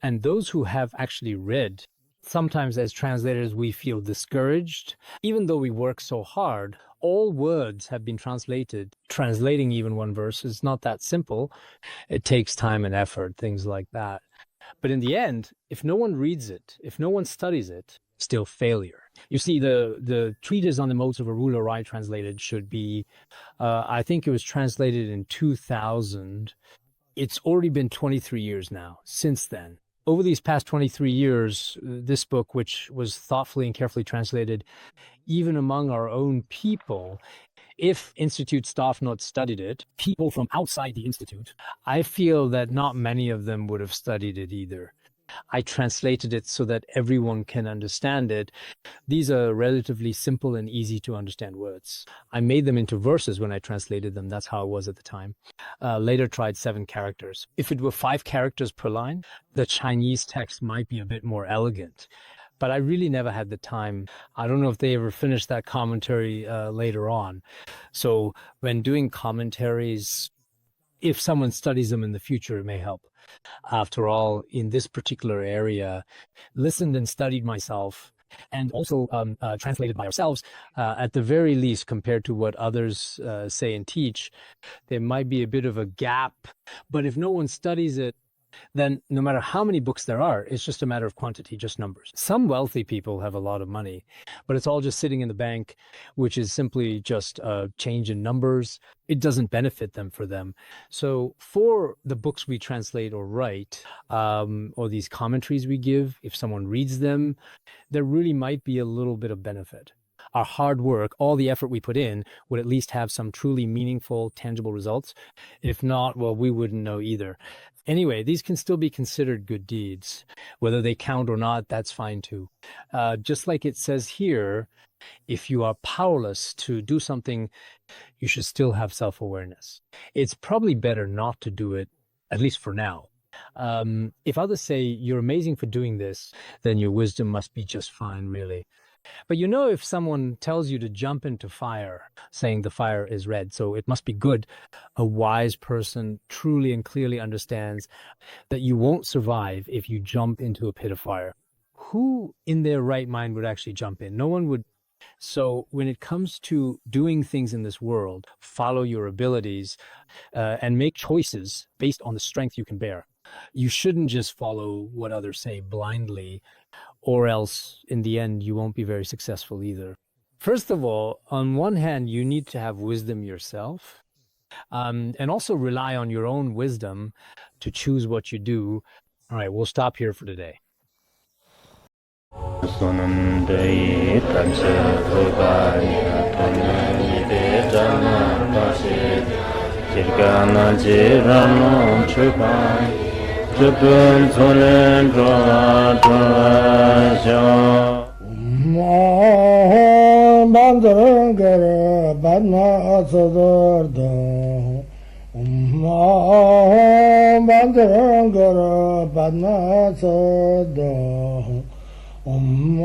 Speaker 1: and those who have actually read, sometimes as translators we feel discouraged. Even though we work so hard, all words have been translated. Translating even one verse is not that simple. It takes time and effort, things like that. But in the end, if no one reads it, if no one studies it, still failure. You see, the treatise on the modes of a ruler I translated should be, I think it was translated in 2000. It's already been 23 years now since then. Over these past 23 years, this book, which was thoughtfully and carefully translated, even among our own people, if Institute staff not studied it, people from outside the Institute, I feel that not many of them would have studied it either. I translated it so that everyone can understand it. These are relatively simple and easy to understand words. I made them into verses when I translated them. That's how it was at the time. Later tried 7 characters. If it were 5 characters per line, the Chinese text might be a bit more elegant. But I really never had the time. I don't know if they ever finished that commentary later on. So when doing commentaries, if someone studies them in the future, it may help. After all, in this particular area, listened and studied myself, and also translated by ourselves, at the very least, compared to what others say and teach, there might be a bit of a gap. But if no one studies it, then no matter how many books there are, it's just a matter of quantity, just numbers. Some wealthy people have a lot of money, but it's all just sitting in the bank, which is simply just a change in numbers. It doesn't benefit them for them. So for the books we translate or write, or these commentaries we give, if someone reads them, there really might be a little bit of benefit. Our hard work, all the effort we put in, would at least have some truly meaningful, tangible results. If not, well, we wouldn't know either. Anyway, these can still be considered good deeds. Whether they count or not, that's fine too. Just like it says here, if you are powerless to do something, you should still have self-awareness. It's probably better not to do it, at least for now. If others say you're amazing for doing this, then your wisdom must be just fine, really. But you know, if someone tells you to jump into fire, saying the fire is red, so it must be good, a wise person truly and clearly understands that you won't survive if you jump into a pit of fire. Who in their right mind would actually jump in? No one would. So when it comes to doing things in this world, follow your abilities and make choices based on the strength you can bear. You shouldn't just follow what others say blindly, or else in the end you won't be very successful either. First of all, on one hand, you need to have wisdom yourself, and also rely on your own wisdom to choose what you do. All right, we'll stop here for today.
Speaker 3: Om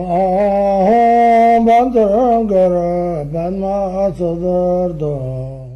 Speaker 3: Bandara Bandma Sodargye